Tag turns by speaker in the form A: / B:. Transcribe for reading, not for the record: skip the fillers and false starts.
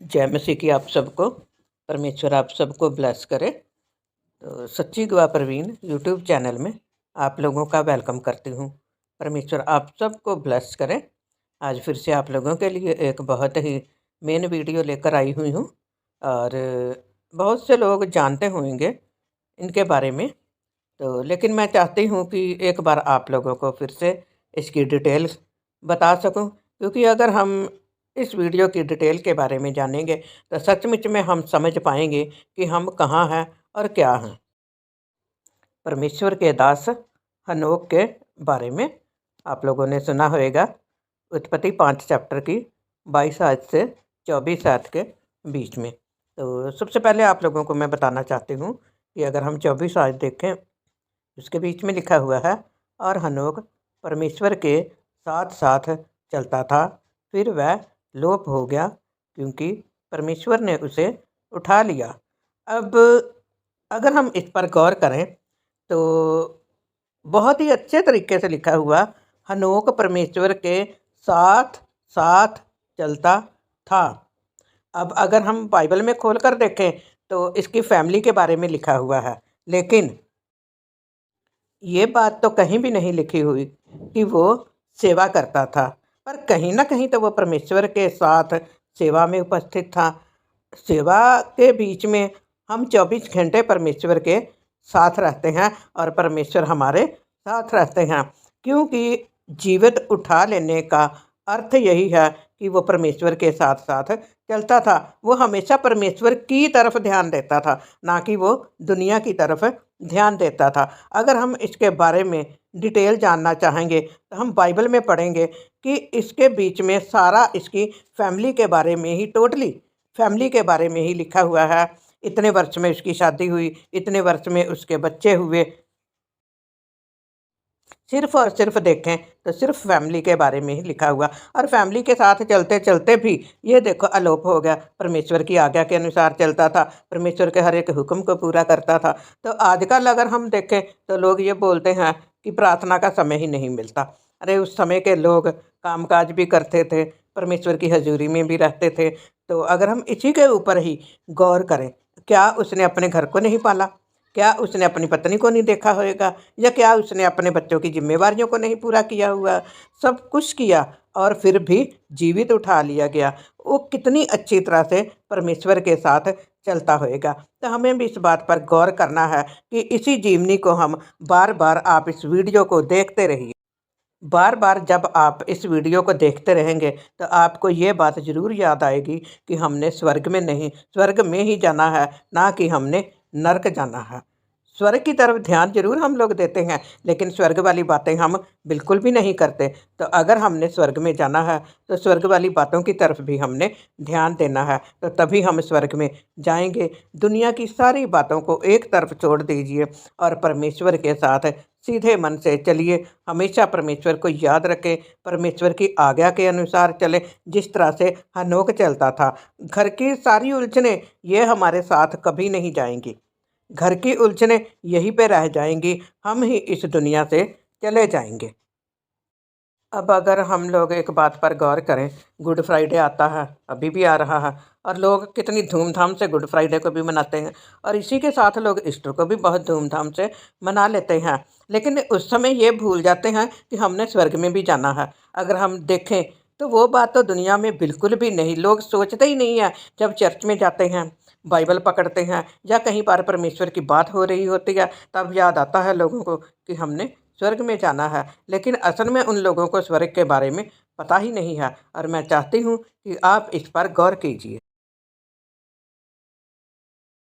A: जय मसीह की आप सबको। परमेश्वर आप सबको ब्लेस करे। तो सच्ची गवाह प्रवीण यूट्यूब चैनल में आप लोगों का वेलकम करती हूँ। परमेश्वर आप सबको ब्लेस करे। आज फिर से आप लोगों के लिए एक बहुत ही मेन वीडियो लेकर आई हुई हूँ और बहुत से लोग जानते होंगे इनके बारे में। तो लेकिन मैं चाहती हूँ कि एक बार आप लोगों को फिर से इसकी डिटेल बता सकूँ, क्योंकि अगर हम इस वीडियो की डिटेल के बारे में जानेंगे तो सचमुच में हम समझ पाएंगे कि हम कहाँ हैं और क्या हैं। परमेश्वर के दास हनोक के बारे में आप लोगों ने सुना होगा। उत्पत्ति 5 चैप्टर की 22 आयत से 24 आयत के बीच में। तो सबसे पहले आप लोगों को मैं बताना चाहती हूँ कि अगर हम 24 आयत देखें, उसके बीच में लिखा हुआ है, और हनोक परमेश्वर के साथ साथ चलता था, फिर वह लोप हो गया क्योंकि परमेश्वर ने उसे उठा लिया। अब अगर हम इस पर गौर करें तो बहुत ही अच्छे तरीके से लिखा हुआ, हनोक परमेश्वर के साथ साथ चलता था। अब अगर हम बाइबल में खोल कर देखें तो इसकी फैमिली के बारे में लिखा हुआ है, लेकिन ये बात तो कहीं भी नहीं लिखी हुई कि वो सेवा करता था। पर कहीं ना कहीं तो वो परमेश्वर के साथ सेवा में उपस्थित था। सेवा के बीच में हम 24 घंटे परमेश्वर के साथ रहते हैं और परमेश्वर हमारे साथ रहते हैं, क्योंकि जीवित उठा लेने का अर्थ यही है कि वो परमेश्वर के साथ साथ चलता था। वो हमेशा परमेश्वर की तरफ ध्यान देता था, ना कि वो दुनिया की तरफ ध्यान देता था। अगर हम इसके बारे में डिटेल जानना चाहेंगे तो हम बाइबल में पढ़ेंगे कि इसके बीच में सारा इसकी फैमिली के बारे में ही, टोटली फैमिली के बारे में ही लिखा हुआ है। इतने वर्ष में उसकी शादी हुई, इतने वर्ष में उसके बच्चे हुए। सिर्फ और सिर्फ देखें तो सिर्फ फैमिली के बारे में ही लिखा हुआ, और फैमिली के साथ चलते चलते भी ये देखो अलोप हो गया। परमेश्वर की आज्ञा के अनुसार चलता था, परमेश्वर के हर एक हुक्म को पूरा करता था। तो आजकल अगर हम देखें तो लोग ये बोलते हैं कि प्रार्थना का समय ही नहीं मिलता। अरे उस समय के लोग कामकाज भी करते थे, परमेश्वर की हजूरी में भी रहते थे। तो अगर हम इसी के ऊपर ही गौर करें, क्या उसने अपने घर को नहीं पाला? क्या उसने अपनी पत्नी को नहीं देखा होगा? या क्या उसने अपने बच्चों की जिम्मेवारियों को नहीं पूरा किया हुआ? सब कुछ किया और फिर भी जीवित उठा लिया गया। वो कितनी अच्छी तरह से परमेश्वर के साथ चलता होएगा। तो हमें भी इस बात पर गौर करना है कि इसी जीवनी को हम बार बार, आप इस वीडियो को देखते रहिए। बार बार जब आप इस वीडियो को देखते रहेंगे तो आपको ये बात ज़रूर याद आएगी कि हमने स्वर्ग में नहीं, स्वर्ग में ही जाना है, ना कि हमने नरक जाना है। स्वर्ग की तरफ ध्यान जरूर हम लोग देते हैं, लेकिन स्वर्ग वाली बातें हम बिल्कुल भी नहीं करते। तो अगर हमने स्वर्ग में जाना है तो स्वर्ग वाली बातों की तरफ भी हमने ध्यान देना है, तो तभी हम स्वर्ग में जाएंगे। दुनिया की सारी बातों को एक तरफ छोड़ दीजिए और परमेश्वर के साथ सीधे मन से चलिए। हमेशा परमेश्वर को याद रखें, परमेश्वर की आज्ञा के अनुसार चले, जिस तरह से हनोक चलता था। घर की सारी उलझनें ये हमारे साथ कभी नहीं जाएंगी। घर की उलझनें यहीं पे रह जाएंगी, हम ही इस दुनिया से चले जाएंगे। अब अगर हम लोग एक बात पर गौर करें, गुड फ्राइडे आता है, अभी भी आ रहा है, और लोग कितनी धूमधाम से गुड फ्राइडे को भी मनाते हैं, और इसी के साथ लोग ईस्टर को भी बहुत धूमधाम से मना लेते हैं। लेकिन उस समय ये भूल जाते हैं कि हमने स्वर्ग में भी जाना है। अगर हम देखें तो वो बात तो दुनिया में बिल्कुल भी नहीं, लोग सोचते ही नहीं है। जब चर्च में जाते हैं, बाइबल पकड़ते हैं, या कहीं पर परमेश्वर की बात हो रही होती है, तब याद आता है लोगों को कि हमने स्वर्ग में जाना है। लेकिन असल में उन लोगों को स्वर्ग के बारे में पता ही नहीं है, और मैं चाहती हूँ कि आप इस पर गौर कीजिए।